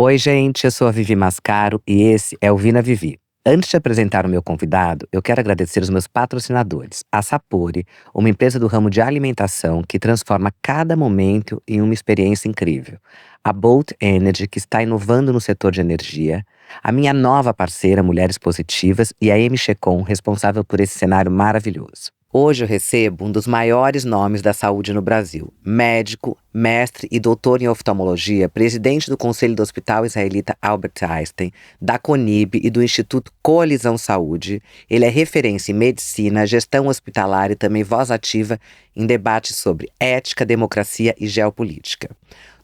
Oi, gente, eu sou a Vivi Mascaro e esse é o Vina Vivi. Antes de apresentar o meu convidado, eu quero agradecer os meus patrocinadores. A Sapori, uma empresa do ramo de alimentação que transforma cada momento em uma experiência incrível. A Bolt Energy, que está inovando no setor de energia. A minha nova parceira, Mulheres Positivas, e a Amy Checon, responsável por esse cenário maravilhoso. Hoje eu recebo um dos maiores nomes da saúde no Brasil, médico, mestre e doutor em oftalmologia, presidente do Conselho do Hospital Israelita Albert Einstein, da CONIB e do Instituto Coalizão Saúde. Ele é referência em medicina, gestão hospitalar e também voz ativa em debates sobre ética, democracia e geopolítica.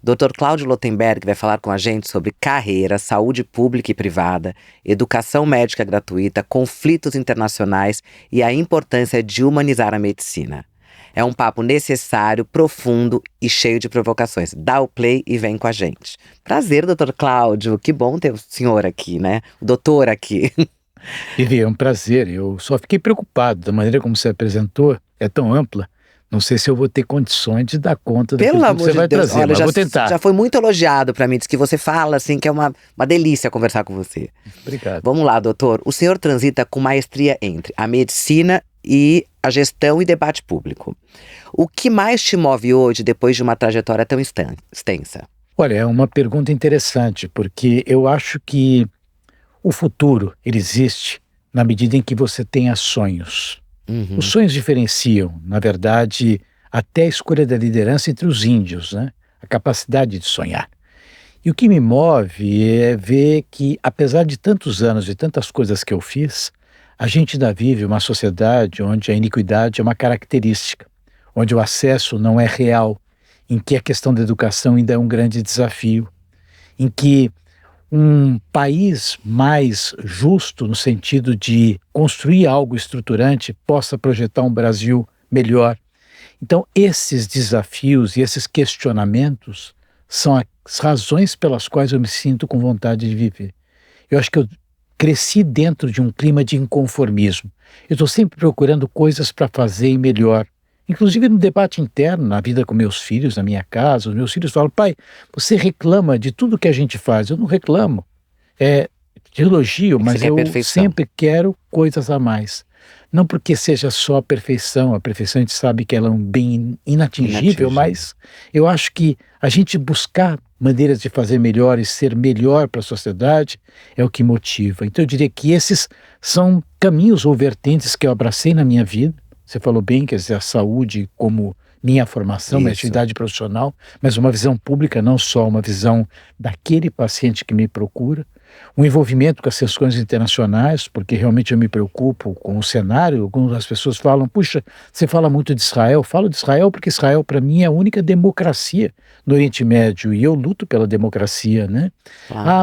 Dr. Cláudio Lotenberg vai falar com a gente sobre carreira, saúde pública e privada, educação médica gratuita, conflitos internacionais e a importância de humanizar a medicina. É um papo necessário, profundo e cheio de provocações. Dá o play e vem com a gente. Prazer, Dr. Cláudio. Que bom ter o senhor aqui, né? O doutor aqui. Vivi, é um prazer. Eu só fiquei preocupado da maneira como você apresentou. É tão ampla. Não sei se eu vou ter condições de dar conta daquilo que você vai trazer, olha, mas vou tentar. Já foi muito elogiado para mim, diz que você fala assim, que é uma delícia conversar com você. Obrigado. Vamos lá, doutor. O senhor transita com maestria entre a medicina e a gestão e debate público. O que mais te move hoje, depois de uma trajetória tão extensa? Olha, é uma pergunta interessante, porque eu acho que o futuro, ele existe na medida em que você tenha sonhos. Os sonhos diferenciam, na verdade, até a escolha da liderança entre os índios, né? A capacidade de sonhar. E o que me move é ver que, apesar de tantos anos e tantas coisas que eu fiz, a gente ainda vive uma sociedade onde a iniquidade é uma característica, onde o acesso não é real, em que a questão da educação ainda é um grande desafio, em que um país mais justo no sentido de construir algo estruturante possa projetar um Brasil melhor. Então, esses desafios e esses questionamentos são as razões pelas quais eu me sinto com vontade de viver. Eu acho que eu cresci dentro de um clima de inconformismo. Eu estou sempre procurando coisas para fazer e melhor. Inclusive no debate interno, na vida com meus filhos, na minha casa, os meus filhos falam: pai, você reclama de tudo que a gente faz. Eu não reclamo, te elogio, mas eu sempre quero coisas a mais. Não porque seja só a perfeição a gente sabe que ela é um bem inatingível, mas eu acho que a gente buscar maneiras de fazer melhor e ser melhor para a sociedade é o que motiva. Então eu diria que esses são caminhos ou vertentes que eu abracei na minha vida. Você falou bem, quer dizer, a saúde como minha formação, minha atividade profissional, mas uma visão pública, não só uma visão daquele paciente que me procura, um envolvimento com as questões internacionais, porque realmente eu me preocupo com o cenário. Algumas pessoas falam: puxa, você fala muito de Israel. Eu falo de Israel porque Israel, para mim, é a única democracia no Oriente Médio, e eu luto pela democracia, né?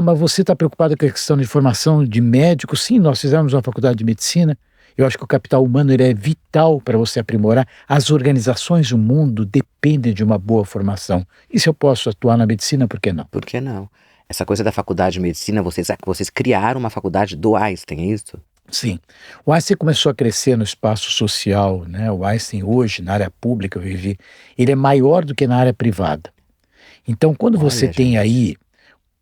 Mas você está preocupado com a questão de formação de médicos? Sim, nós fizemos uma faculdade de medicina. Eu acho que o capital humano ele é vital para você aprimorar. As organizações do mundo dependem de uma boa formação. E se eu posso atuar na medicina, por que não? Por que não? Essa coisa da faculdade de medicina, vocês criaram uma faculdade do Einstein, é isso? Sim. O Einstein começou a crescer no espaço social, né? O Einstein hoje, na área pública, eu vivi, ele é maior do que na área privada. Então, quando você tem aí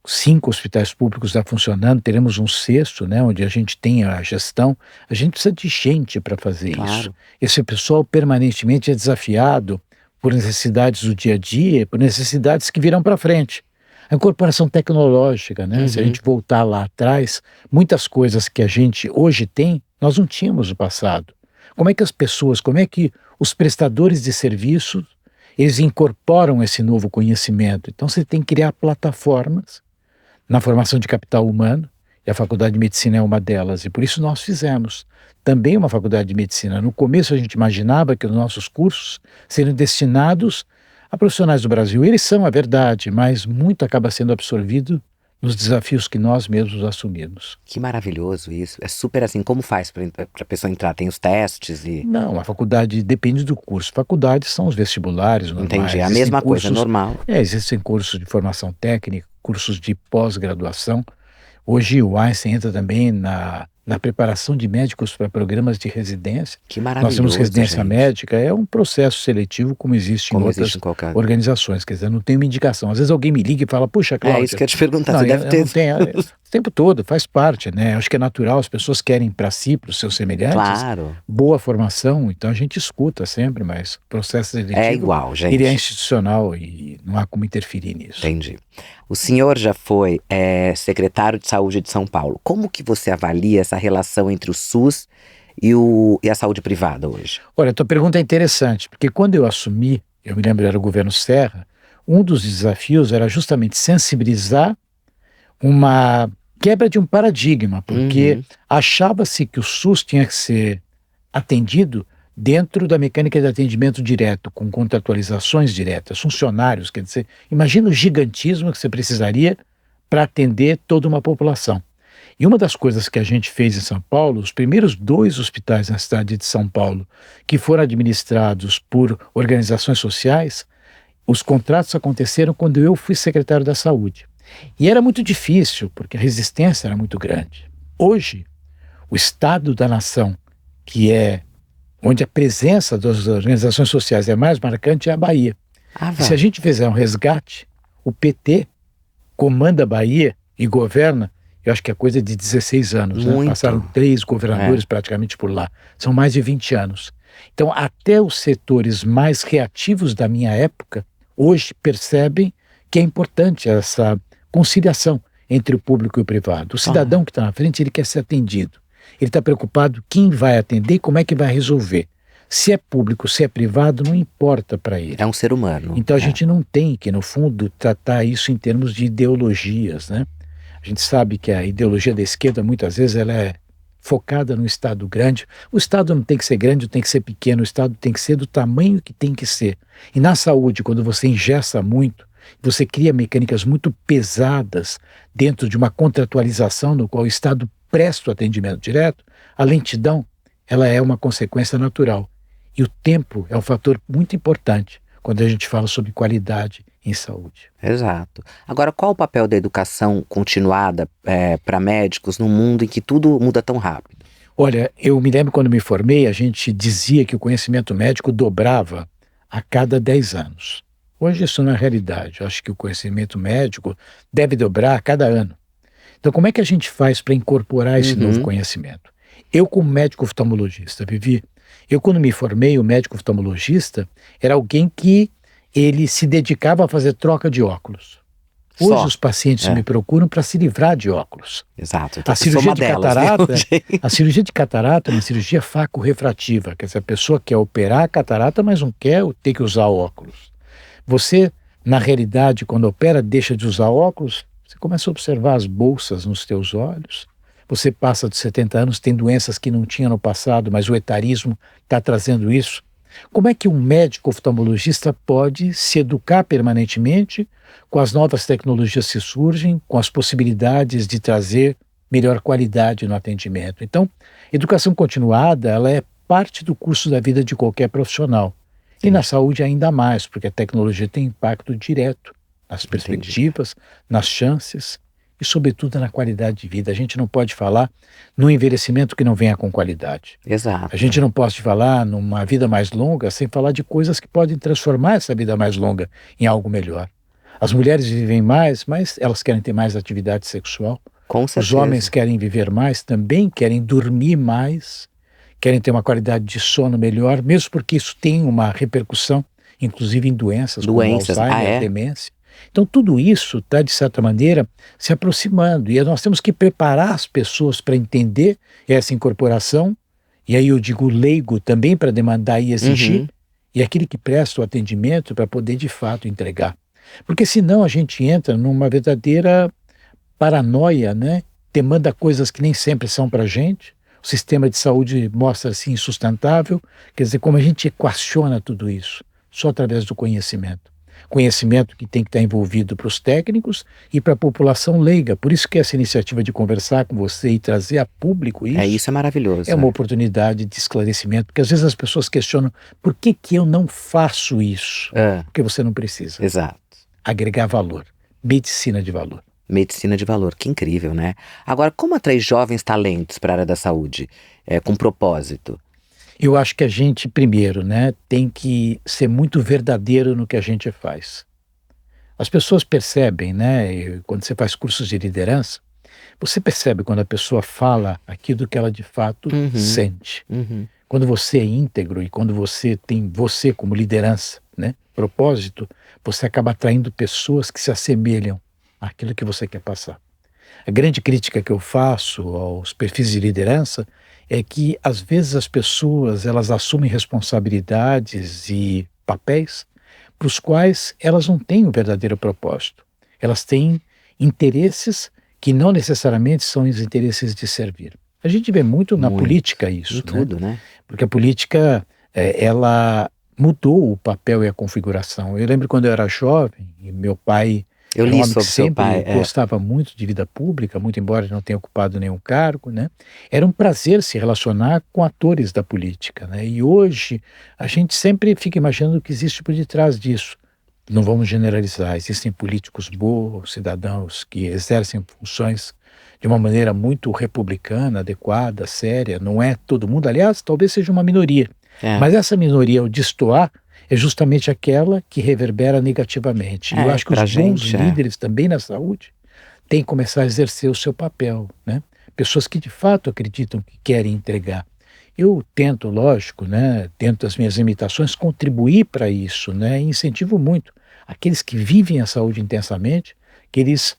5 hospitais públicos já funcionando, teremos um sexto, né, onde a gente tem a gestão, a gente precisa de gente para fazer isso. Esse pessoal permanentemente é desafiado por necessidades do dia a dia, por necessidades que virão para frente. A incorporação tecnológica, né, se a gente voltar lá atrás, muitas coisas que a gente hoje tem, nós não tínhamos no passado. Como é que as pessoas, como é que os prestadores de serviços, eles incorporam esse novo conhecimento? Então você tem que criar plataformas na formação de capital humano, e a Faculdade de Medicina é uma delas, e por isso nós fizemos também uma Faculdade de Medicina. No começo a gente imaginava que os nossos cursos seriam destinados a profissionais do Brasil. Eles são, a verdade, mas muito acaba sendo absorvido nos desafios que nós mesmos assumimos. Que maravilhoso isso. É super assim, como faz para a pessoa entrar? Tem os testes e... Não, a faculdade depende do curso. Faculdades são os vestibulares normais. Entendi, a mesma coisa, normal. Existem cursos de formação técnica, cursos de pós-graduação. Hoje o Einstein entra também na na preparação de médicos para programas de residência. Que Nós maravilhoso, temos residência gente. médica, é um processo seletivo como existe em Como outras existe em qualquer... organizações, quer dizer, não tem uma indicação. Às vezes alguém me liga e fala, puxa, É Cláudia, isso que eu ia te perguntar, não, você deve eu ter... não tenho, o tempo todo, faz parte, né? Acho que é natural, as pessoas querem para si, para os seus semelhantes, Claro, boa formação, então a gente escuta sempre, mas o processo é seletivo, igual, ele é gente. institucional e não há como interferir nisso. Entendi. O senhor já foi secretário de saúde de São Paulo. Como que você avalia essa relação entre o SUS e a saúde privada hoje? Olha, a tua pergunta é interessante, porque quando eu assumi, eu me lembro era o governo Serra, um dos desafios era justamente sensibilizar uma quebra de um paradigma, porque Uhum. achava-se que o SUS tinha que ser atendido dentro da mecânica de atendimento direto, com contratualizações diretas, funcionários, quer dizer, imagina o gigantismo que você precisaria para atender toda uma população. E uma das coisas que a gente fez em São Paulo, os primeiros 2 hospitais na cidade de São Paulo, que foram administrados por organizações sociais, os contratos aconteceram quando eu fui secretário da Saúde. E era muito difícil, porque a resistência era muito grande. Hoje, o Estado da Nação, que é onde a presença das organizações sociais é mais marcante, é a Bahia. E se a gente fizer um resgate, o PT comanda a Bahia e governa, eu acho que é coisa de 16 anos, né? Muito. Passaram 3 governadores praticamente por lá. São mais de 20 anos. Então, até os setores mais reativos da minha época, hoje percebem que é importante essa conciliação entre o público e o privado. O cidadão que está na frente, ele quer ser atendido. Ele está preocupado quem vai atender e como é que vai resolver. Se é público, se é privado, não importa para ele. É um ser humano. Então a gente não tem que, no fundo, tratar isso em termos de ideologias, né? A gente sabe que a ideologia da esquerda, muitas vezes, ela é focada no Estado grande. O Estado não tem que ser grande, não tem que ser pequeno, o Estado tem que ser do tamanho que tem que ser. E na saúde, quando você engessa muito, você cria mecânicas muito pesadas dentro de uma contratualização no qual o Estado presta o atendimento direto, a lentidão, ela é uma consequência natural. E o tempo é um fator muito importante quando a gente fala sobre qualidade em saúde. Exato. Agora, qual o papel da educação continuada para médicos num mundo em que tudo muda tão rápido? Olha, eu me lembro quando me formei, a gente dizia que o conhecimento médico dobrava a cada 10 anos. Hoje isso não é realidade. Eu acho que o conhecimento médico deve dobrar a cada ano. Então, como é que a gente faz para incorporar esse novo conhecimento? Eu, como médico oftalmologista, Vivi, eu quando me formei, o médico oftalmologista era alguém que ele se dedicava a fazer troca de óculos. Hoje Só. os pacientes me procuram para se livrar de óculos. Exato. Então, A cirurgia de delas, catarata, viu? a cirurgia de catarata é uma cirurgia faco-refrativa, quer dizer, a pessoa quer operar a catarata, mas não quer ter que usar óculos. Você, na realidade, quando opera, deixa de usar óculos, você começa a observar as bolsas nos teus olhos. Você passa dos 70 anos, tem doenças que não tinha no passado, mas o etarismo está trazendo isso. Como é que um médico oftalmologista pode se educar permanentemente com as novas tecnologias que surgem, com as possibilidades de trazer melhor qualidade no atendimento? Então, educação continuada, ela é parte do curso da vida de qualquer profissional. E na saúde ainda mais, porque a tecnologia tem impacto direto nas perspectivas, nas chances e, sobretudo, na qualidade de vida. A gente não pode falar num envelhecimento que não venha com qualidade. Exato. A gente não pode falar numa vida mais longa sem falar de coisas que podem transformar essa vida mais longa em algo melhor. As mulheres vivem mais, mas elas querem ter mais atividade sexual. Com certeza. Os homens querem viver mais, também querem dormir mais, querem ter uma qualidade de sono melhor, mesmo porque isso tem uma repercussão, inclusive em doenças como Alzheimer, demência. Então tudo isso está, de certa maneira, se aproximando e nós temos que preparar as pessoas para entender essa incorporação, e aí eu digo leigo também para demandar e exigir, e aquele que presta o atendimento para poder de fato entregar. Porque senão a gente entra numa verdadeira paranoia, né? Demanda coisas que nem sempre são para a gente. O sistema de saúde mostra-se insustentável. Quer dizer, como a gente equaciona tudo isso? Só através do conhecimento. Conhecimento que tem que estar envolvido para os técnicos e para a população leiga. Por isso que essa iniciativa de conversar com você e trazer a público isso... Isso é maravilhoso. É uma oportunidade de esclarecimento, porque às vezes as pessoas questionam por que eu não faço isso? Porque você não precisa. Exato. Agregar valor. Medicina de valor. Medicina de valor, que incrível, né? Agora, como atrair jovens talentos para a área da saúde, com propósito? Eu acho que a gente, primeiro, né, tem que ser muito verdadeiro no que a gente faz. As pessoas percebem, né, quando você faz cursos de liderança, você percebe quando a pessoa fala aquilo que ela de fato Uhum, sente. uhum. Quando você é íntegro e quando você tem você como liderança, né, propósito, você acaba atraindo pessoas que se assemelham àquilo que você quer passar. A grande crítica que eu faço aos perfis de liderança é que às vezes as pessoas elas assumem responsabilidades e papéis para os quais elas não têm o verdadeiro propósito. Elas têm interesses que não necessariamente são os interesses de servir. A gente vê muito na Muito. política Em isso, né? tudo, né? Porque a política, ela mudou o papel e a configuração. Eu lembro quando eu era jovem e meu pai Eu era um li homem que sobre seu pai, sempre gostava muito de vida pública, muito embora não tenha ocupado nenhum cargo, né? Era um prazer se relacionar com atores da política, né? E hoje a gente sempre fica imaginando o que existe por detrás disso. Não vamos generalizar, existem políticos bons, cidadãos que exercem funções de uma maneira muito republicana, adequada, séria, não é todo mundo, aliás, talvez seja uma minoria, é. mas essa minoria, ao destoar, é justamente aquela que reverbera negativamente. E eu acho que os Pra bons gente, líderes também na saúde têm que começar a exercer o seu papel, né? Pessoas que de fato acreditam que querem entregar. Eu tento, lógico, né, dentro das minhas limitações, contribuir para isso, né, e incentivo muito aqueles que vivem a saúde intensamente, que eles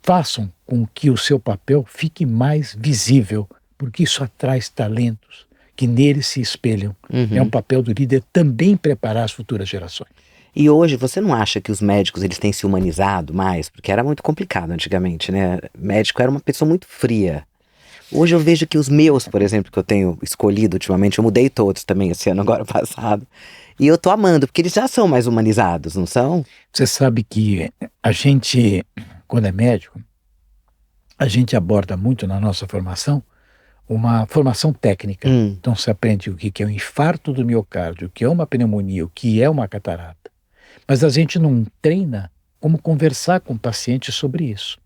façam com que o seu papel fique mais visível, porque isso atrai talentos que neles se espelham. É um Uhum. papel do líder também preparar as futuras gerações. E hoje você não acha que os médicos eles têm se humanizado mais? Porque era muito complicado antigamente, né? Médico era uma pessoa muito fria. Hoje eu vejo que os meus, por exemplo, que eu tenho escolhido ultimamente, eu mudei todos também esse ano agora passado. E eu tô amando, porque eles já são mais humanizados, não são? Você sabe que a gente, quando é médico, a gente aborda muito na nossa formação uma formação técnica. Hum, Então você aprende o que é um infarto do miocárdio, o que é uma pneumonia, o que é uma catarata. Mas a gente não treina como conversar com o paciente sobre isso.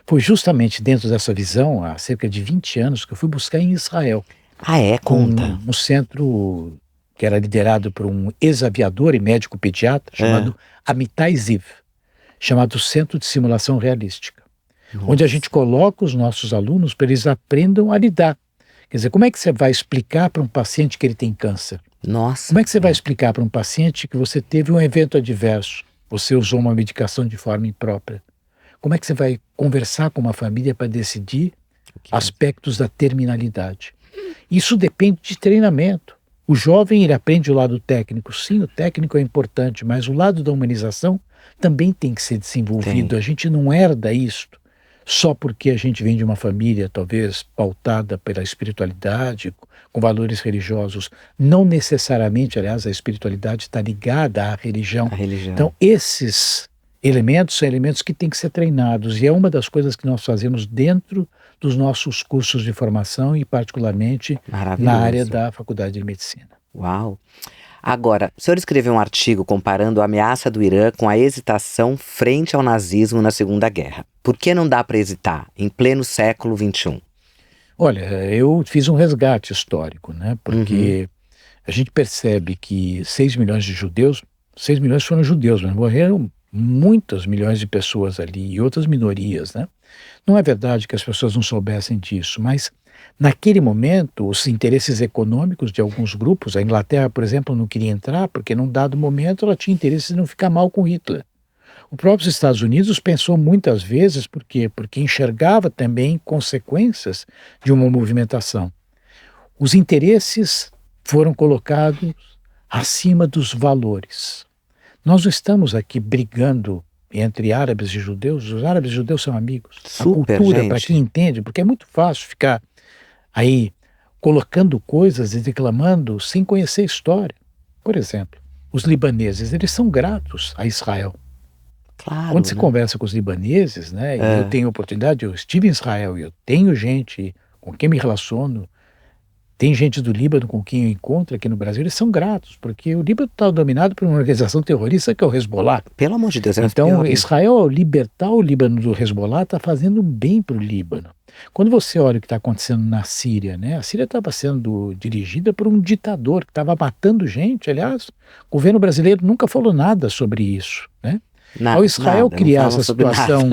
Foi justamente dentro dessa visão, há cerca de 20 anos, que eu fui buscar em Israel, Ah, é? Conta. um centro que era liderado por um ex-aviador e médico pediatra É. chamado Amitai Ziv, chamado Centro de Simulação Realística, onde a Nossa. gente coloca os nossos alunos para eles aprendam a lidar. Quer dizer, como é que você vai explicar para um paciente que ele tem câncer? Nossa. Como é que você vai explicar para um paciente que você teve um evento adverso, você usou uma medicação de forma imprópria? Como é que você vai conversar com uma família para decidir aspectos da terminalidade? Isso depende de treinamento. O jovem ele aprende o lado técnico. Sim, o técnico é importante, mas o lado da humanização também tem que ser desenvolvido. Tem. A gente não herda isto só porque a gente vem de uma família talvez pautada pela espiritualidade, com valores religiosos. Não necessariamente, aliás, a espiritualidade está ligada à religião. A religião. Então, esses elementos são elementos que têm que ser treinados, e é uma das coisas que nós fazemos dentro dos nossos cursos de formação e particularmente na área Maravilhoso. da Faculdade de Medicina. Uau. Agora, o senhor escreveu um artigo comparando a ameaça do Irã com a hesitação frente ao nazismo na Segunda Guerra. Por que não dá para hesitar em pleno século XXI? Olha, eu fiz um resgate histórico, né? Uhum. Porque a gente percebe que 6 milhões de judeus, 6 milhões foram judeus, mas morreram muitas milhões de pessoas ali e outras minorias, né? Não é verdade que as pessoas não soubessem disso, mas naquele momento os interesses econômicos de alguns grupos, a Inglaterra, por exemplo, não queria entrar porque num dado momento ela tinha interesse em não ficar mal com Hitler. O próprio Estados Unidos pensou muitas vezes, por quê? Porque enxergava também consequências de uma movimentação. Os interesses foram colocados acima dos valores. Nós não estamos aqui brigando entre árabes e judeus, os árabes e judeus são amigos. A Super, cultura, para gente. quem entende, porque é muito fácil ficar aí colocando coisas e declamando sem conhecer a história. Por exemplo, os libaneses, eles são gratos a Israel. Claro, Quando se né? conversa com os libaneses, né, e eu tenho oportunidade, eu estive em Israel e eu tenho gente com quem me relaciono, Tem gente do Líbano com quem eu encontro aqui no Brasil, eles são gratos, porque o Líbano está dominado por uma organização terrorista que é o Hezbollah. Pelo amor de Deus. Então, Israel, ao libertar o Líbano do Hezbollah, está fazendo bem para o Líbano. Quando você olha o que está acontecendo na Síria, né? A Síria estava sendo dirigida por um ditador que estava matando gente. Aliás, o governo brasileiro nunca falou nada sobre isso, né? Ao Israel criar essa situação,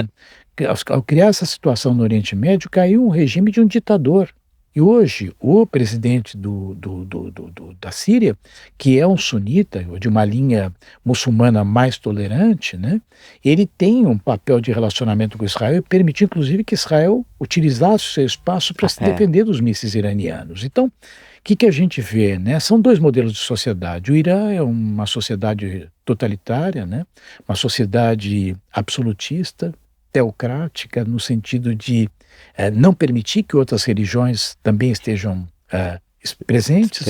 ao criar essa situação no Oriente Médio, caiu um regime de um ditador. E hoje, o presidente da Síria, que é um sunita, de uma linha muçulmana mais tolerante, né, ele tem um papel de relacionamento com Israel e permitiu, inclusive, que Israel utilizasse o seu espaço para se defender dos mísseis iranianos. Então, o que a gente vê, né? São dois modelos de sociedade. O Irã é uma sociedade totalitária, né, uma sociedade absolutista, teocrática, no sentido de não permitir que outras religiões também estejam presentes.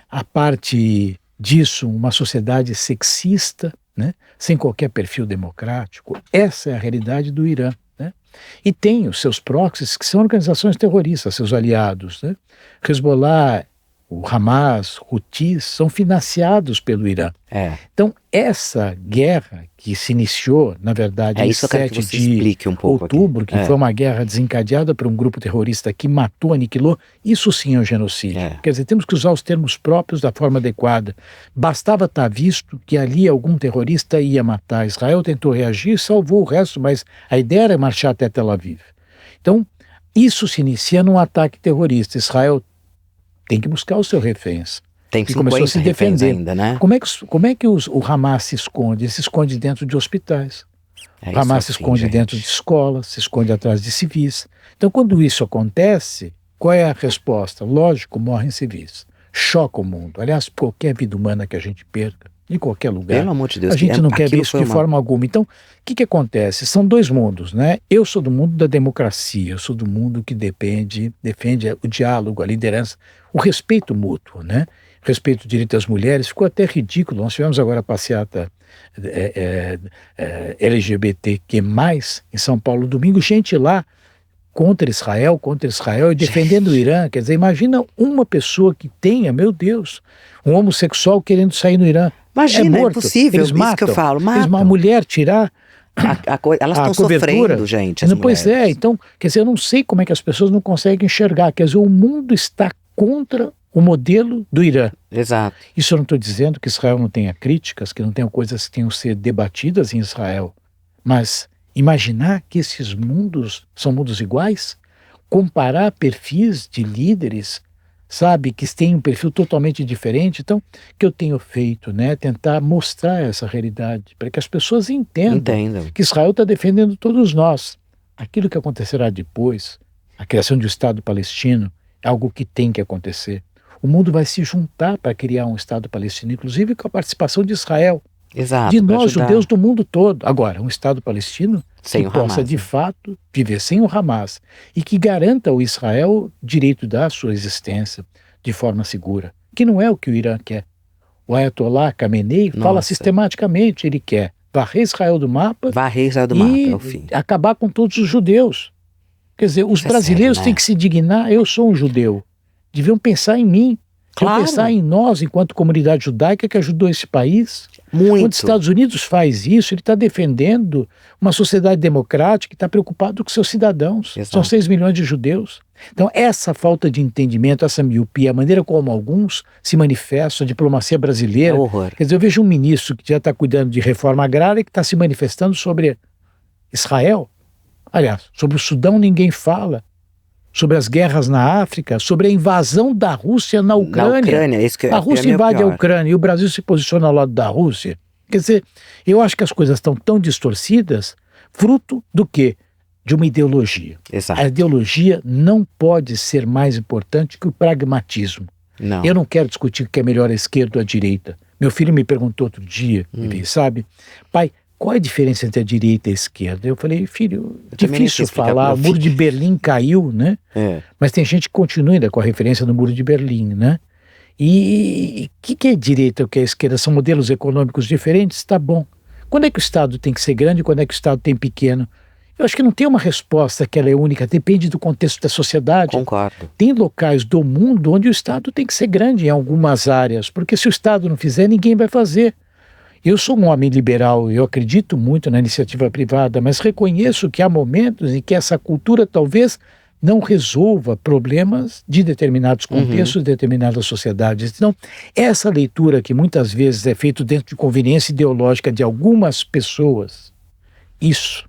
A parte disso, uma sociedade sexista, né, sem qualquer perfil democrático. Essa é a realidade do Irã, né? E tem os seus proxies, que são organizações terroristas, seus aliados, né? Hezbollah, o Hamas, Houthis, são financiados pelo Irã. Então, essa guerra que se iniciou, na verdade, em 7 de outubro, que foi uma guerra desencadeada por um grupo terrorista que matou, aniquilou, isso sim é um genocídio. Quer dizer, temos que usar os termos próprios da forma adequada. Bastava estar visto que ali algum terrorista ia matar. Israel tentou reagir, salvou o resto, mas a ideia era marchar até Tel Aviv. Então, isso se inicia num ataque terrorista. Israel tem que buscar os seus reféns. Tem e começou a se defender ainda, né? Como é que o Hamas se esconde? Ele se esconde dentro de hospitais. O Hamas se esconde dentro de escolas, se esconde atrás de civis. Então, quando isso acontece, qual é a resposta? Lógico, morrem civis. Choca o mundo. Aliás, qualquer vida humana que a gente perca, em qualquer lugar, pelo amor de Deus, a gente não quer ver isso de forma alguma. Então, o que acontece? São dois mundos, né? Eu sou do mundo da democracia, eu sou do mundo que defende o diálogo, a liderança, o respeito mútuo, né? Respeito ao direito das mulheres. Ficou até ridículo. Nós tivemos agora a passeata LGBTQ+, em São Paulo, domingo, gente lá contra Israel e defendendo o Irã. Quer dizer, imagina uma pessoa que tenha, meu Deus, um homossexual querendo sair no Irã. Imagina, morto. É impossível, eles matam. Isso que eu falo, uma mulher tirar elas estão sofrendo, gente, as Pois mulheres. Então, quer dizer, eu não sei como é que as pessoas não conseguem enxergar. Quer dizer, o mundo está contra o modelo do Irã. Exato. Isso eu não estou dizendo que Israel não tenha críticas, que não tenha coisas que tenham que ser debatidas em Israel, mas imaginar que esses mundos são mundos iguais, comparar perfis de líderes, sabe, que têm um perfil totalmente diferente. Então, o que eu tenho feito, né, tentar mostrar essa realidade, para que as pessoas entendam que Israel está defendendo todos nós. Aquilo que acontecerá depois, a criação de um Estado palestino, é algo que tem que acontecer. O mundo vai se juntar para criar um Estado palestino, inclusive com a participação de Israel. Exato, de nós, judeus do mundo todo. Agora, um Estado palestino que possa, de fato, viver sem o Hamas e que garanta ao Israel o direito da sua existência de forma segura, que não é o que o Irã quer. O Ayatollah Khamenei fala sistematicamente, ele quer varrer Israel do mapa e acabar com todos os judeus. Quer dizer, os brasileiros têm que se dignar, eu sou um judeu, deviam pensar em mim, deviam pensar em nós enquanto comunidade judaica que ajudou esse país. Quando os Estados Unidos faz isso, ele está defendendo uma sociedade democrática que está preocupado com seus cidadãos. Exato. São 6 milhões de judeus. Então, essa falta de entendimento, essa miopia, a maneira como alguns se manifestam, a diplomacia brasileira. Quer dizer, eu vejo um ministro que já está cuidando de reforma agrária e que está se manifestando sobre Israel. Aliás, sobre o Sudão ninguém fala. Sobre as guerras na África, sobre a invasão da Rússia na Ucrânia. A Rússia invade a Ucrânia e o Brasil se posiciona ao lado da Rússia. Quer dizer, eu acho que as coisas estão tão distorcidas, fruto do quê? De uma ideologia. Exato. A ideologia não pode ser mais importante que o pragmatismo. Não. Eu não quero discutir o que é melhor a esquerda ou a direita. Meu filho me perguntou outro dia, sabe? Pai, qual é a diferença entre a direita e a esquerda? Eu falei, filho, difícil falar, o muro de Berlim caiu, né? Mas tem gente que continua ainda com a referência do muro de Berlim, né? E o que é direita e o que é esquerda? São modelos econômicos diferentes? Tá bom. Quando é que o Estado tem que ser grande e quando é que o Estado tem pequeno? Eu acho que não tem uma resposta que ela é única, depende do contexto da sociedade. Concordo. Tem locais do mundo onde o Estado tem que ser grande em algumas áreas, porque se o Estado não fizer, ninguém vai fazer. Eu sou um homem liberal, eu acredito muito na iniciativa privada, mas reconheço que há momentos em que essa cultura talvez não resolva problemas de determinados contextos, de determinadas sociedades. Então, essa leitura que muitas vezes é feita dentro de conveniência ideológica de algumas pessoas, isso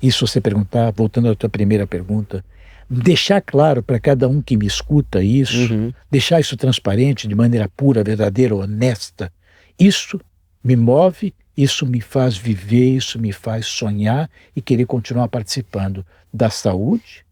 você perguntar, voltando à tua primeira pergunta, deixar claro para cada um que me escuta isso, deixar isso transparente, de maneira pura, verdadeira, honesta, isso me move, isso me faz viver, isso me faz sonhar e querer continuar participando da saúde,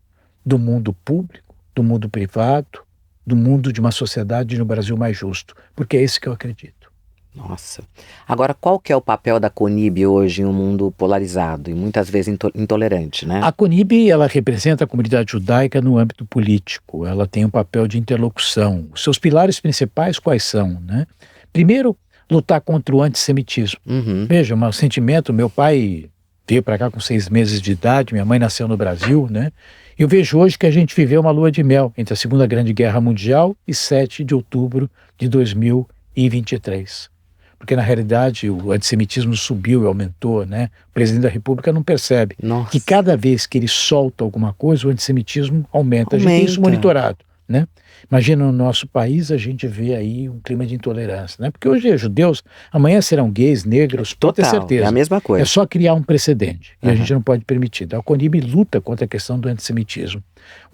do mundo público, do mundo privado, do mundo de uma sociedade no Brasil mais justo, porque é isso que eu acredito. Nossa. Agora, qual que é o papel da CONIB hoje em um mundo polarizado e muitas vezes intolerante, né? A CONIB, ela representa a comunidade judaica no âmbito político, ela tem um papel de interlocução. Os seus pilares principais quais são, né? Primeiro, lutar contra o antissemitismo. Veja, um sentimento, meu pai veio para cá com 6 meses de idade, minha mãe nasceu no Brasil, né? Eu vejo hoje que a gente viveu uma lua de mel entre a Segunda Grande Guerra Mundial e 7 de outubro de 2023. Porque, na realidade, o antissemitismo subiu e aumentou, né? O presidente da República não percebe que cada vez que ele solta alguma coisa, o antissemitismo aumenta. A gente tem isso monitorado, né? Imagina, no nosso país a gente vê aí um clima de intolerância, né? Porque hoje é judeus, amanhã serão gays, negros, pode ter certeza. É a mesma coisa. É só criar um precedente, e a gente não pode permitir. Então, a CONIB luta contra a questão do antissemitismo.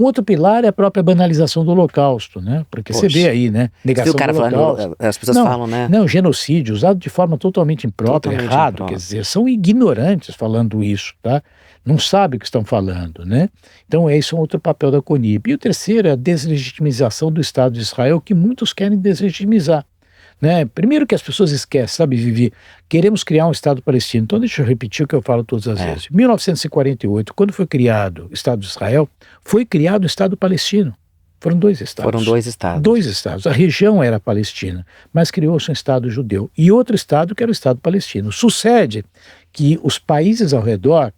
Um outro pilar é a própria banalização do Holocausto, né? Porque você vê aí, né? Negação do Holocausto. As pessoas falam, né? Não, genocídio, usado de forma totalmente imprópria, errado, quer dizer, são ignorantes falando isso, tá? Não sabem o que estão falando, né? Então, esse é um outro papel da CONIB. E o terceiro é a deslegitimização do Estado de Israel, que muitos querem deslegitimizar, né? Primeiro que as pessoas esquecem, sabe, Vivi? Queremos criar um Estado palestino. Então, deixa eu repetir o que eu falo todas as vezes. Em 1948, quando foi criado o Estado de Israel, foi criado o Estado palestino. Foram 2 estados. Foram 2 estados. 2 estados. A região era palestina, mas criou-se um Estado judeu. E outro Estado que era o Estado palestino. Sucede que os países ao redor,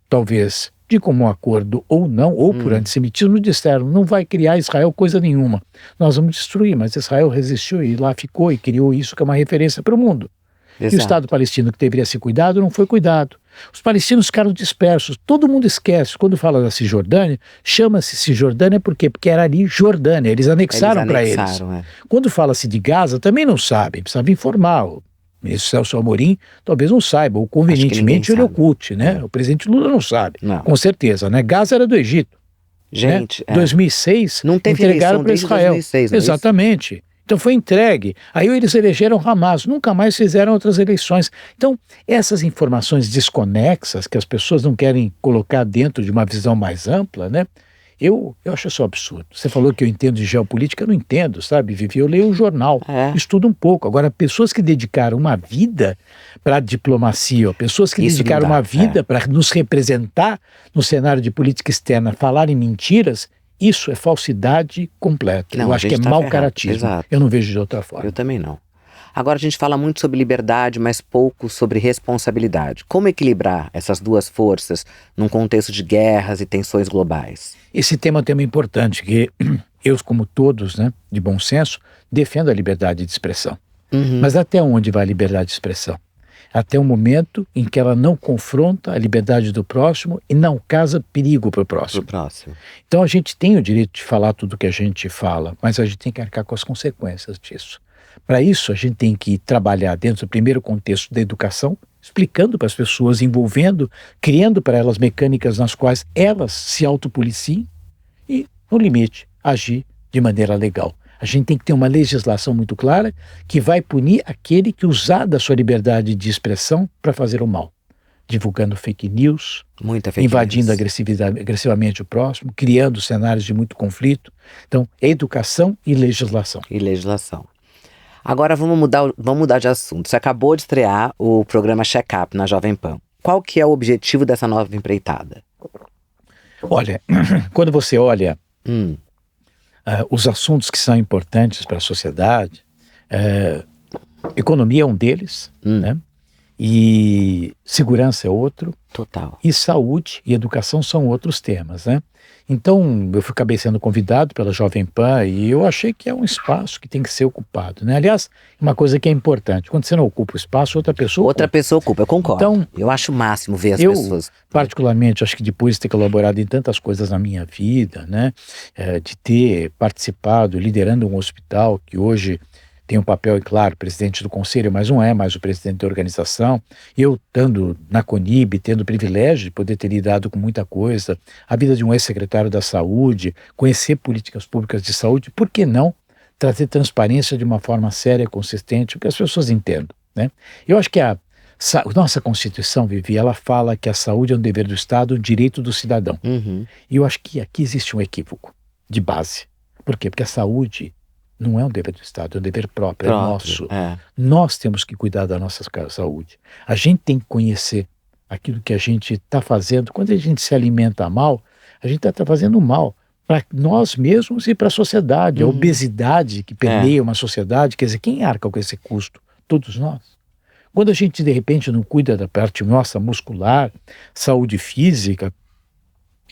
talvez de comum acordo ou não, ou por antissemitismo, disseram, não vai criar Israel coisa nenhuma. Nós vamos destruir, mas Israel resistiu e lá ficou e criou isso que é uma referência para o mundo. Exato. E o Estado palestino que deveria ser cuidado não foi cuidado. Os palestinos ficaram dispersos. Todo mundo esquece. Quando fala da Cisjordânia, chama-se Cisjordânia por quê? Porque era ali Jordânia. Eles anexaram para eles. Quando fala-se de Gaza, também não sabem. Precisava informar. O ministro Celso Amorim talvez não saiba, ou convenientemente ele oculte, né? O presidente Lula não sabe, com certeza, né? Gaza era do Egito. Gente, né? 2006, não teve entregaram para Israel. 2006, exatamente. Então foi entregue. Aí eles elegeram Hamas, nunca mais fizeram outras eleições. Então, essas informações desconexas que as pessoas não querem colocar dentro de uma visão mais ampla, né? Eu acho isso um absurdo. Você falou que eu entendo de geopolítica, eu não entendo, sabe, Vivi? Eu leio um jornal, estudo um pouco. Agora, pessoas que dedicaram uma vida para a diplomacia, ou pessoas que dedicaram uma vida para nos representar no cenário de política externa, falarem mentiras, isso é falsidade completa. Não, eu acho que é mau caratismo. Eu não vejo de outra forma. Eu também não. Agora a gente fala muito sobre liberdade, mas pouco sobre responsabilidade. Como equilibrar essas duas forças num contexto de guerras e tensões globais? Esse tema é um tema importante, que eu, como todos, né, de bom senso, defendo a liberdade de expressão. Mas até onde vai a liberdade de expressão? Até o momento em que ela não confronta a liberdade do próximo e não causa perigo para o próximo. Então a gente tem o direito de falar tudo o que a gente fala, mas a gente tem que arcar com as consequências disso. Para isso, a gente tem que trabalhar dentro do primeiro contexto da educação, explicando para as pessoas, envolvendo, criando para elas mecânicas nas quais elas se autopoliciem e, no limite, agir de maneira legal. A gente tem que ter uma legislação muito clara que vai punir aquele que usar da sua liberdade de expressão para fazer o mal. Divulgando fake news, invadindo agressivamente o próximo, criando cenários de muito conflito. Então, educação e legislação. Agora vamos mudar de assunto. Você acabou de estrear o programa Check-up na Jovem Pan. Qual que é o objetivo dessa nova empreitada? Olha, quando você olha os assuntos que são importantes para a sociedade, economia é um deles, né? E segurança é outro. Total. E saúde e educação são outros temas, né? Então, eu acabei sendo convidado pela Jovem Pan e eu achei que é um espaço que tem que ser ocupado, né? Aliás, uma coisa que é importante, quando você não ocupa o espaço, outra pessoa Outra ocupa. pessoa ocupa, eu concordo. Então, eu acho o máximo ver as eu, pessoas. particularmente, acho que depois de ter colaborado em tantas coisas na minha vida, né? De ter participado, liderando um hospital que hoje tem um papel, e claro, presidente do conselho, mas não é mais o presidente da organização. Eu, estando na Conib, tendo o privilégio de poder ter lidado com muita coisa, a vida de um ex-secretário da saúde, conhecer políticas públicas de saúde, por que não trazer transparência de uma forma séria, consistente, que as pessoas entendam, né? Eu acho que a nossa Constituição, Vivi, ela fala que a saúde é um dever do Estado, um direito do cidadão. Uhum. E eu acho que aqui existe um equívoco de base. Por quê? Porque a saúde não é um dever do Estado, é um dever próprio, é nosso. Nós temos que cuidar da nossa saúde. A gente tem que conhecer aquilo que a gente está fazendo. Quando a gente se alimenta mal, a gente está fazendo mal para nós mesmos e para a sociedade. A obesidade que permeia uma sociedade, quer dizer, quem arca com esse custo? Todos nós. Quando a gente, de repente, não cuida da parte nossa muscular, saúde física,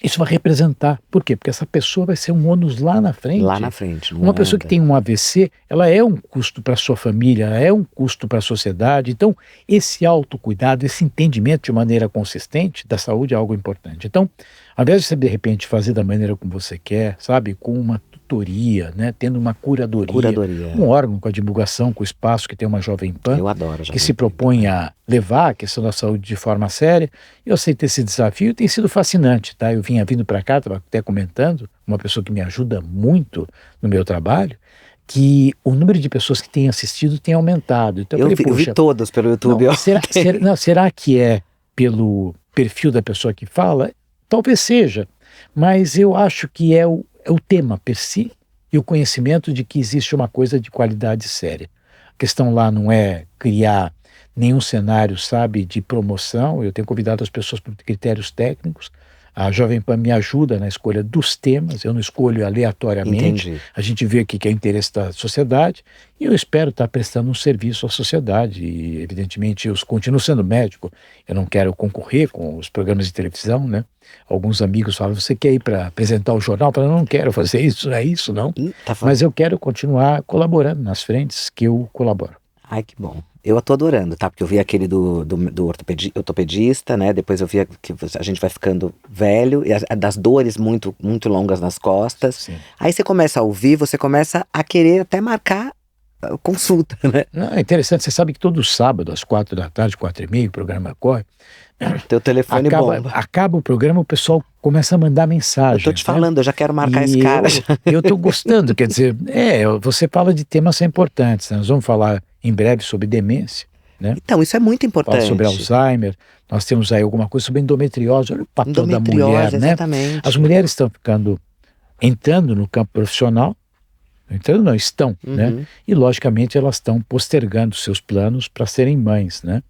isso vai representar. Por quê? Porque essa pessoa vai ser um ônus lá na frente. Lá na frente. Uma pessoa que tem um AVC, ela é um custo para a sua família, ela é um custo para a sociedade. Então, esse autocuidado, esse entendimento de maneira consistente da saúde é algo importante. Então, ao invés de você, de repente, fazer da maneira como você quer, sabe, com uma tutoria, né, tendo uma curadoria. Um órgão com a divulgação, com o espaço que tem uma Jovem Pan, eu adoro, que se propõe a levar a questão da saúde de forma séria. Eu aceitei esse desafio e tem sido fascinante, tá? Eu vinha vindo para cá, estava até comentando, uma pessoa que me ajuda muito no meu trabalho, que o número de pessoas que têm assistido tem aumentado. Então, eu vi todos pelo YouTube. Será que é pelo perfil da pessoa que fala? Talvez seja, mas eu acho que é o tema per si e o conhecimento de que existe uma coisa de qualidade séria. A questão lá não é criar nenhum cenário, sabe, de promoção. Eu tenho convidado as pessoas por critérios técnicos. A Jovem Pan me ajuda na escolha dos temas, eu não escolho aleatoriamente. Entendi. A gente vê o que é o interesse da sociedade e eu espero estar prestando um serviço à sociedade. E, evidentemente, eu continuo sendo médico, eu não quero concorrer com os programas de televisão, né? Alguns amigos falam, você quer ir para apresentar o jornal? Eu falo, não quero fazer isso, não é isso, não. Mas eu quero continuar colaborando nas frentes que eu colaboro. Ai, que bom. Eu tô adorando, tá? Porque eu vi aquele do ortopedista, né? Depois eu vi que a gente vai ficando velho, e das dores muito, muito longas nas costas. Sim. Aí você começa a ouvir, você começa a querer até marcar consulta, né? Não, é interessante, você sabe que todo sábado, às 4h, 4h30, o programa corre. Teu telefone bomba. Acaba o programa, o pessoal começa a mandar mensagem. Eu tô te falando, eu já quero marcar esse cara. Eu tô gostando, quer dizer, você fala de temas importantes, né? Nós vamos falar em breve sobre demência, né? Então, isso é muito importante. Fala sobre Alzheimer, nós temos aí alguma coisa sobre endometriose, olha o papel da mulher, né? Exatamente. As mulheres estão entrando no campo profissional, estão, né? E logicamente elas estão postergando seus planos para serem mães, né?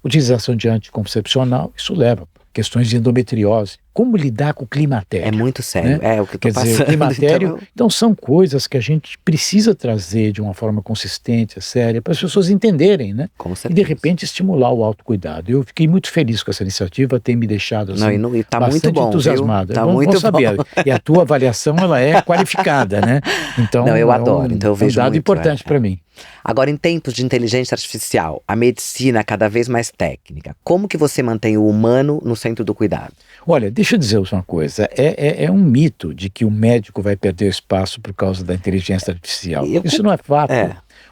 Utilização de anticoncepcional, isso leva a questões de endometriose. Como lidar com o climatério? É muito sério, né? É o que eu tô Quer passando. dizer, o climatério, então são coisas que a gente precisa trazer de uma forma consistente, séria, para as pessoas entenderem, né? Com certeza. E de repente estimular o autocuidado. Eu fiquei muito feliz com essa iniciativa, tem me deixado assim, e tá bastante muito bom, entusiasmado. Tá É bom, muito bom saber. bom. E a tua avaliação, ela é qualificada, né? Então, não, eu adoro, então eu vejo um dado muito, importante para mim. Agora, em tempos de inteligência artificial, a medicina cada vez mais técnica, como que você mantém o humano no centro do cuidado? Olha, deixa eu dizer uma coisa, é um mito de que o médico vai perder espaço por causa da inteligência artificial. Isso não é fato.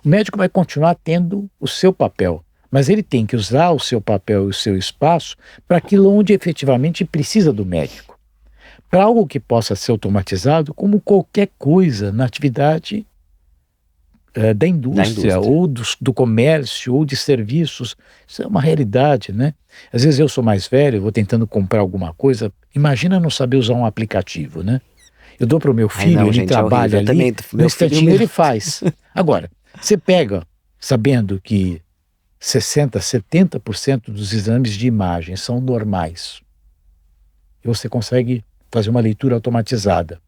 O médico vai continuar tendo o seu papel, mas ele tem que usar o seu papel e o seu espaço para aquilo onde efetivamente precisa do médico. Para algo que possa ser automatizado, como qualquer coisa na atividade da indústria. Ou do comércio, ou de serviços. Isso é uma realidade, né? Às vezes eu sou mais velho, vou tentando comprar alguma coisa, imagina não saber usar um aplicativo, né? Eu dou para o meu filho, ele trabalha ali, no instantinho ele faz. Agora, você pega, sabendo que 60%, 70% dos exames de imagem são normais, e você consegue fazer uma leitura automatizada.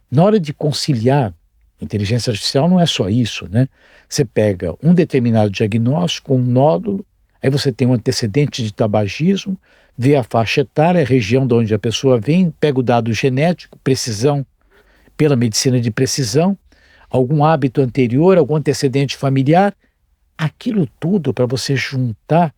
Na hora de conciliar, inteligência artificial não é só isso, né? Você pega um determinado diagnóstico, um nódulo, Aí você tem um antecedente de tabagismo, vê a faixa etária, a região de onde a pessoa vem, pega o dado genético, precisão, pela medicina de precisão, algum hábito anterior, algum antecedente familiar, aquilo tudo para você juntar.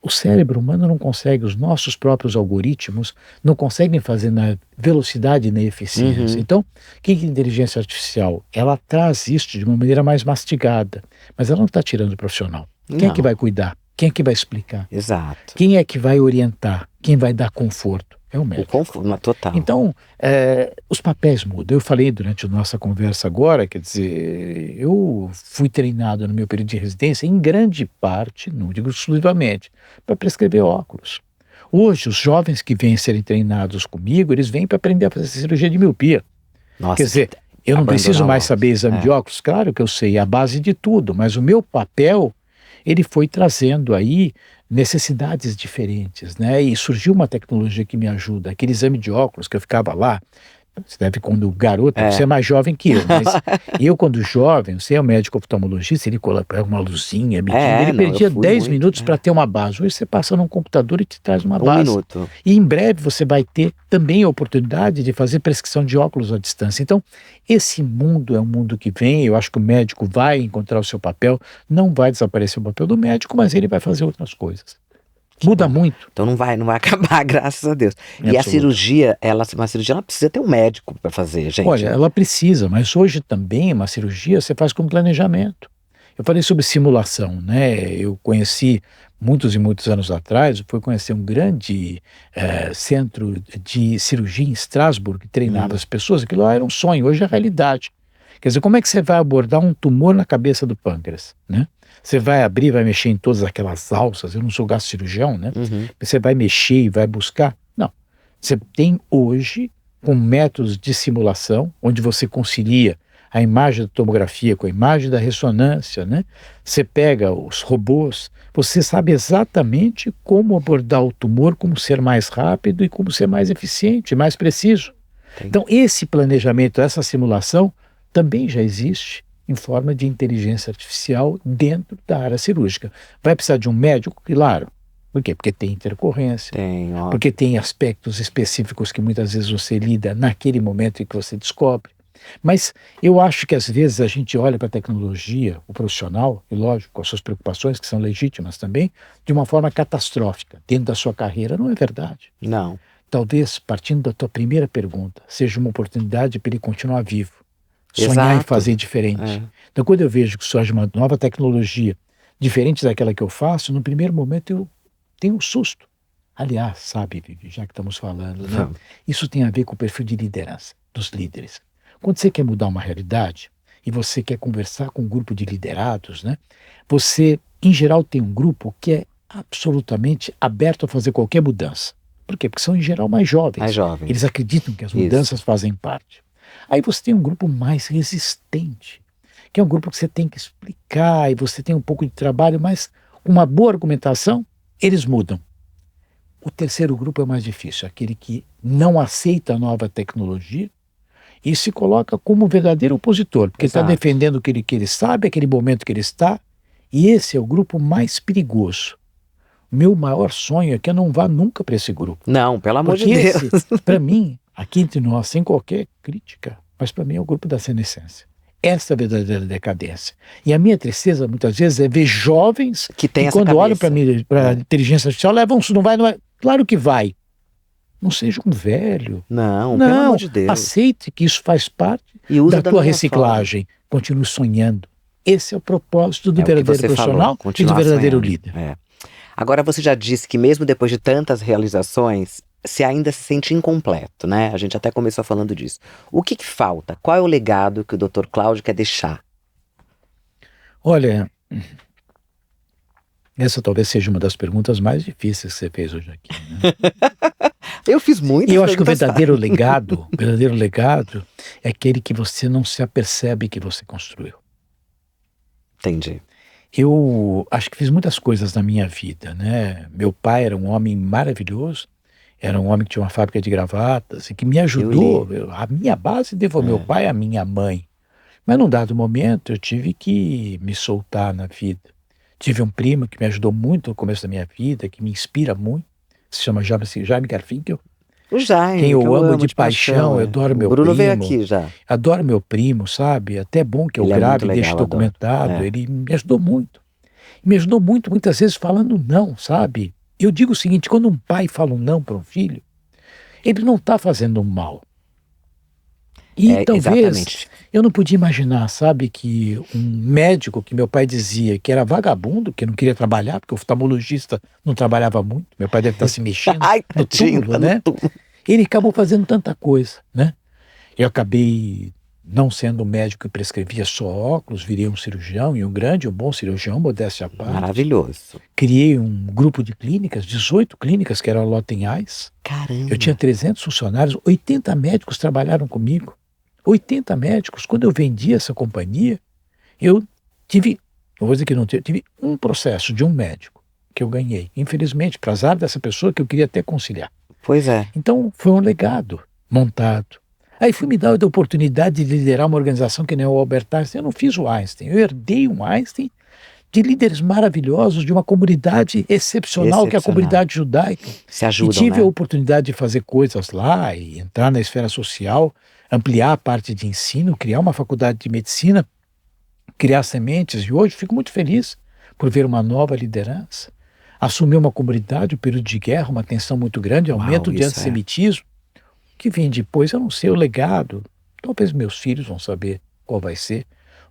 O cérebro humano não consegue, os nossos próprios algoritmos não conseguem fazer na velocidade e na eficiência. Então, o que é inteligência artificial? Ela traz isso de uma maneira mais mastigada, mas ela não está tirando o profissional. Quem é que vai cuidar? Quem é que vai explicar? Exato. Quem é que vai orientar? Quem vai dar conforto? É o médico. O conforto, total. Então, os papéis mudam. Eu falei durante a nossa conversa agora, quer dizer, eu fui treinado no meu período de residência, em grande parte, não digo exclusivamente, para prescrever óculos. Hoje, os jovens que vêm serem treinados comigo, eles vêm para aprender a fazer cirurgia de miopia. Nossa, quer dizer, eu não preciso mais saber exame de óculos, claro que eu sei, é a base de tudo, mas o meu papel, ele foi trazendo aí necessidades diferentes, né? E surgiu uma tecnologia que me ajuda. Aquele exame de óculos que eu ficava lá, você deve, quando garoto, você é mais jovem que eu, mas eu, quando jovem, você é um médico oftalmologista, ele coloca uma luzinha, ele perdia 10 minutos para ter uma base. Hoje você passa num computador e te traz uma base. 1 minuto. E em breve você vai ter também a oportunidade de fazer prescrição de óculos à distância. Então, esse mundo é um mundo que vem, eu acho que o médico vai encontrar o seu papel, não vai desaparecer o papel do médico, mas ele vai fazer outras coisas. Muda muito. Então não vai acabar, graças a Deus. E a cirurgia, uma cirurgia, ela precisa ter um médico para fazer, gente. Olha, ela precisa, mas hoje também uma cirurgia você faz com planejamento. Eu falei sobre simulação, né? Eu conheci muitos e muitos anos atrás, eu fui conhecer um grande centro de cirurgia em Estrasburgo que treinava as pessoas. Aquilo lá era um sonho, hoje é realidade. Quer dizer, como é que você vai abordar um tumor na cabeça do pâncreas, né? Você vai abrir, vai mexer em todas aquelas alças, eu não sou gastrocirurgião, né? Você vai mexer e vai buscar? Não. Você tem hoje, com métodos de simulação, onde você concilia a imagem da tomografia com a imagem da ressonância, né? Você pega os robôs, você sabe exatamente como abordar o tumor, como ser mais rápido e como ser mais eficiente, mais preciso. Entendi. Então, esse planejamento, essa simulação, também já existe em forma de inteligência artificial dentro da área cirúrgica. Vai precisar de um médico? Claro. Por quê? Porque tem intercorrência. Porque tem aspectos específicos que muitas vezes você lida naquele momento em que você descobre. Mas eu acho que às vezes a gente olha para a tecnologia, o profissional, e lógico, com as suas preocupações, que são legítimas também, de uma forma catastrófica. Dentro da sua carreira, não é verdade. Não. Talvez, partindo da tua primeira pergunta, seja uma oportunidade para ele continuar vivo. Sonhar em fazer diferente. Então, quando eu vejo que surge uma nova tecnologia diferente daquela que eu faço, no primeiro momento eu tenho um susto. Aliás, sabe, Vivi, já que estamos falando, né? Isso tem a ver com o perfil de liderança dos líderes. Quando você quer mudar uma realidade e você quer conversar com um grupo de liderados, né? Você, em geral, tem um grupo que é absolutamente aberto a fazer qualquer mudança. Por quê? Porque são, em geral, mais jovens. Eles acreditam que as mudanças fazem parte. Aí você tem um grupo mais resistente, que é um grupo que você tem que explicar e você tem um pouco de trabalho, mas uma boa argumentação, eles mudam. O terceiro grupo é mais difícil, aquele que não aceita a nova tecnologia e se coloca como verdadeiro opositor, porque está defendendo aquilo que ele sabe, aquele momento que ele está, e esse é o grupo mais perigoso. Meu maior sonho é que eu não vá nunca para esse grupo. Não, pelo amor de Deus. Para mim, aqui entre nós, sem qualquer crítica, mas para mim é o grupo da senescência. Essa é a verdadeira decadência. E a minha tristeza, muitas vezes, é ver jovens que quando olham para a inteligência artificial, levam, não vai. Claro que vai. Não seja um velho. Não, pelo amor de Deus. Aceite que isso faz parte da tua reciclagem. Continue sonhando. Esse é o propósito do verdadeiro profissional e do verdadeiro líder. Agora, você já disse que mesmo depois de tantas realizações, você ainda se sente incompleto, né? A gente até começou falando disso. O que falta? Qual é o legado que o Dr. Cláudio quer deixar? Olha, essa talvez seja uma das perguntas mais difíceis que você fez hoje aqui, né? Eu fiz muitas. E eu acho que o verdadeiro legado é aquele que você não se apercebe que você construiu. Entendi. Eu acho que fiz muitas coisas na minha vida, né? Meu pai era um homem maravilhoso, era um homem que tinha uma fábrica de gravatas e que me ajudou. A minha base devo ao meu pai e à minha mãe. Mas num dado momento eu tive que me soltar na vida. Tive um primo que me ajudou muito no começo da minha vida, que me inspira muito, se chama Jaime Garfinkel. O Jaime, Quem que eu amo amo de paixão, eu é. adoro O meu Bruno veio primo, aqui já. adoro meu primo, sabe? Até é bom que eu Ele é muito grave e deixe legal, adoro. documentado. É. Ele me ajudou muito. Me ajudou muito, muitas vezes falando não, sabe? Eu digo o seguinte, quando um pai fala um não para um filho, ele não está fazendo um mal. E talvez Exatamente. eu não podia imaginar, sabe, que um médico que meu pai dizia que era vagabundo, que não queria trabalhar, porque o oftalmologista não trabalhava muito, meu pai deve estar se mexendo Ai, no tadinho, túmulo, tá né? no túmulo. Ele acabou fazendo tanta coisa, né? Eu acabei não sendo um médico que prescrevia só óculos, virei um cirurgião, e um grande, um bom cirurgião, modéstia à parte. Maravilhoso. Criei um grupo de clínicas, 18 clínicas, que era a Lotten Eyes. Caramba. Eu tinha 300 funcionários, 80 médicos trabalharam comigo. 80 médicos. Quando eu vendi essa companhia, eu tive, não vou dizer que não tive um processo de um médico que eu ganhei. Infelizmente, para azar dessa pessoa que eu queria até conciliar. Pois é. Então, foi um legado montado. Aí fui me dar a oportunidade de liderar uma organização que nem o Albert Einstein. Eu não fiz o Einstein, eu herdei um Einstein de líderes maravilhosos, de uma comunidade excepcional, que é a comunidade judaica. Se ajudam, e tive né? a oportunidade de fazer coisas lá e entrar na esfera social, ampliar a parte de ensino, criar uma faculdade de medicina, criar sementes. E hoje fico muito feliz por ver uma nova liderança. Assumir uma comunidade, um período de guerra, uma tensão muito grande, aumento de antissemitismo. O que vem depois, eu não sei, o legado. Talvez meus filhos vão saber qual vai ser,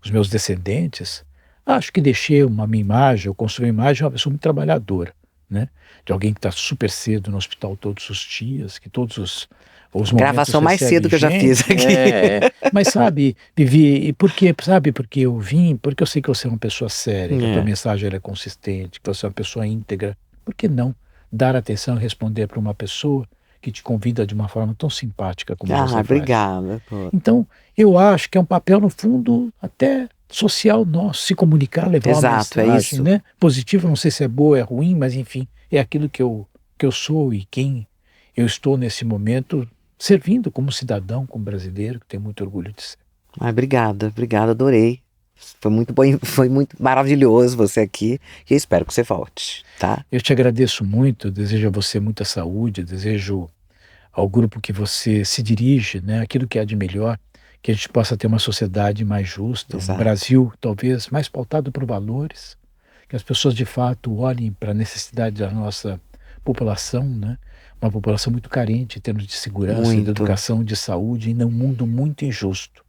os meus descendentes. Acho que deixei uma minha imagem, eu construí uma imagem de uma pessoa muito trabalhadora, né? De alguém que está super cedo no hospital todos os dias, que todos os momentos gravação mais cedo que eu já fiz aqui. Mas sabe, Vivi, e por quê? Sabe porque eu vim? Porque eu sei que você é uma pessoa séria, que a tua mensagem ela é consistente, que você é uma pessoa íntegra. Por que não dar atenção e responder para uma pessoa que te convida de uma forma tão simpática como você faz? Obrigada. Então, eu acho que é um papel, no fundo, até social nosso, se comunicar, levar uma mensagem, é isso. né? Positiva, não sei se é boa, é ruim, mas enfim, é aquilo que eu sou e quem eu estou nesse momento servindo como cidadão, como brasileiro, que tem muito orgulho de ser. Obrigada, adorei. Foi muito bom, foi muito maravilhoso você aqui e eu espero que você volte, tá? Eu te agradeço muito, desejo a você muita saúde, desejo ao grupo que você se dirige, né, aquilo que há de melhor, que a gente possa ter uma sociedade mais justa, um Brasil talvez mais pautado por valores, que as pessoas de fato olhem para a necessidade da nossa população, né, uma população muito carente em termos de segurança, de educação, de saúde, e num mundo muito injusto.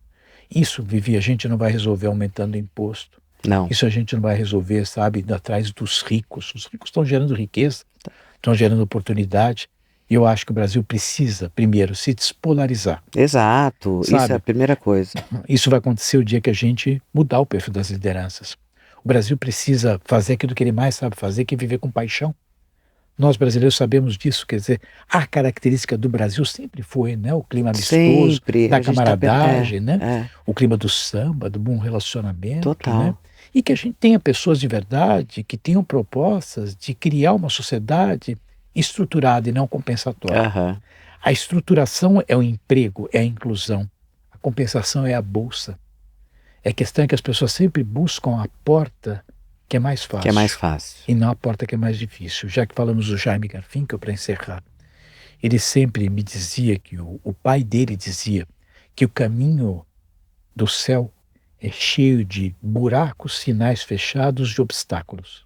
Isso, Vivi, a gente não vai resolver aumentando o imposto. Não. Isso a gente não vai resolver, sabe, indo atrás dos ricos. Os ricos estão gerando riqueza, estão gerando oportunidade. E eu acho que o Brasil precisa, primeiro, se despolarizar. Exato, sabe? Isso é a primeira coisa. Isso vai acontecer o dia que a gente mudar o perfil das lideranças. O Brasil precisa fazer aquilo que ele mais sabe fazer, que é viver com paixão. Nós brasileiros sabemos disso, quer dizer, a característica do Brasil sempre foi, né, o clima amistoso, da camaradagem, né, o clima do samba, do bom relacionamento. Total. Né, e que a gente tenha pessoas de verdade, que tenham propostas de criar uma sociedade estruturada e não compensatória. A estruturação é o emprego, é a inclusão. A compensação é a bolsa. É a questão que as pessoas sempre buscam a porta que é mais fácil. Que é mais fácil. E não a porta que é mais difícil. Já que falamos do Jaime Garfinkel, para encerrar, ele sempre me dizia, que o pai dele dizia, que o caminho do céu é cheio de buracos, sinais fechados de obstáculos.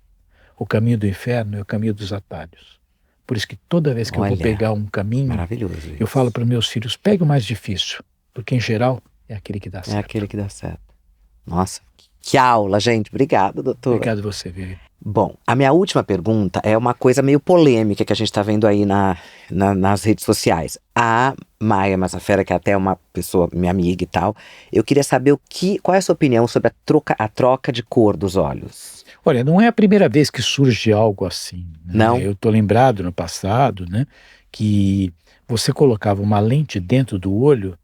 O caminho do inferno é o caminho dos atalhos. Por isso que toda vez que eu vou pegar um caminho, eu falo para meus filhos, pegue o mais difícil, porque em geral é aquele que dá certo. É aquele que dá certo. Nossa, que aula, gente. Obrigado, doutor. Obrigado você, Vivi. Bom, a minha última pergunta é uma coisa meio polêmica que a gente está vendo aí nas redes sociais. A Maia Massafera, que é até uma pessoa, minha amiga e tal, eu queria saber qual é a sua opinião sobre a troca de cor dos olhos. Olha, não é a primeira vez que surge algo assim. Né? Não? Eu estou lembrado no passado, né, que você colocava uma lente dentro do olho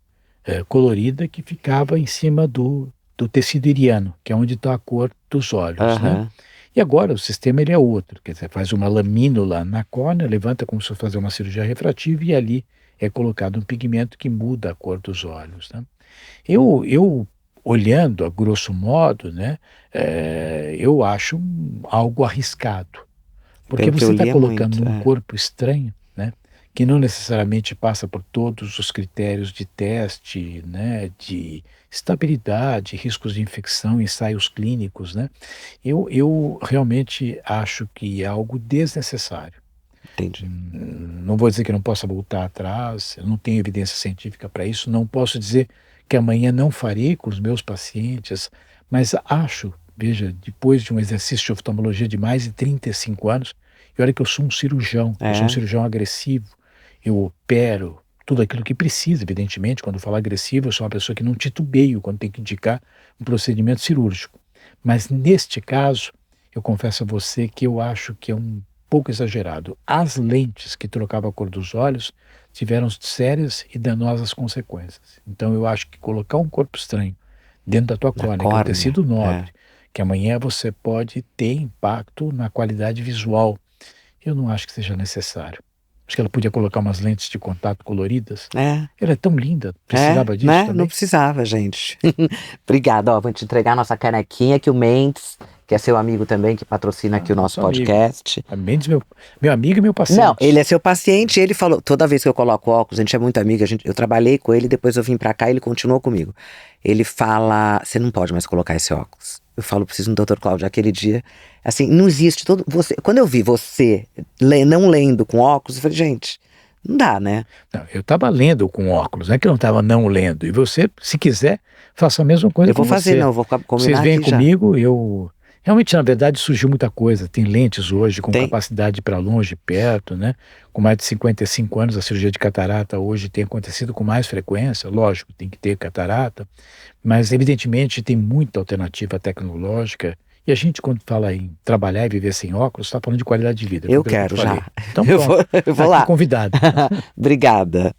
colorida que ficava em cima do tecido iriano, que é onde está a cor dos olhos, né? E agora o sistema ele é outro, quer dizer, faz uma lamínula na córnea, levanta como se fosse fazer uma cirurgia refrativa e ali é colocado um pigmento que muda a cor dos olhos, né? Eu olhando a grosso modo, né, eu acho algo arriscado. Porque Pelo que você eu está li é colocando muito. um corpo estranho, né, que não necessariamente passa por todos os critérios de teste, né, de estabilidade, riscos de infecção, ensaios clínicos, né. Eu realmente acho que é algo desnecessário. Entendi. Não vou dizer que não possa voltar atrás, eu não tenho evidência científica para isso, não posso dizer que amanhã não farei com os meus pacientes, mas acho, veja, depois de um exercício de oftalmologia de mais de 35 anos, e olha que eu sou um É, cirurgião agressivo, eu opero tudo aquilo que precisa, evidentemente, quando eu falo agressivo, eu sou uma pessoa que não titubeio quando tem que indicar um procedimento cirúrgico. Mas neste caso, eu confesso a você que eu acho que é um pouco exagerado. As lentes que trocavam a cor dos olhos tiveram sérias e danosas consequências. Então eu acho que colocar um corpo estranho dentro da tua na córnea, que é um córnea. tecido É. nobre, que amanhã você pode ter impacto na qualidade visual, eu não acho que seja necessário. Acho que ela podia colocar umas lentes de contato coloridas. É, Ela é tão linda, precisava disso né? Não também? precisava, gente. Obrigado. Ó, vou te entregar a nossa canequinha que o Mendes, que é seu amigo também, que patrocina aqui o nosso Nosso amigo. podcast. Mendes, meu amigo e meu Não, ele paciente. é seu paciente, ele falou, toda vez que eu coloco óculos, a gente é muito amiga, eu trabalhei com ele, depois eu vim pra cá e ele continuou comigo. Ele fala, você não pode mais colocar esse óculos. Eu falo, preciso do Dr. Cláudio, aquele dia, assim, não existe quando eu vi você não lendo com óculos, eu falei, gente, não dá, né? Não, eu estava lendo com óculos, não é que eu não estava não lendo. E você, se quiser, faça a mesma coisa Eu vou com fazer, você. não, eu vou Vocês combinar vêm aqui já. comigo, eu... Realmente, na verdade, surgiu muita coisa. Tem lentes hoje com Tem, capacidade para longe, perto, né? Com mais de 55 anos, a cirurgia de catarata hoje tem acontecido com mais frequência. Lógico, tem que ter catarata, mas evidentemente tem muita alternativa tecnológica. E a gente, quando fala em trabalhar e viver sem óculos, está falando de qualidade de vida, foi eu aquilo que eu te quero falei. já. Então, Eu vou, pronto, eu está vou aqui lá. convidado. Obrigada.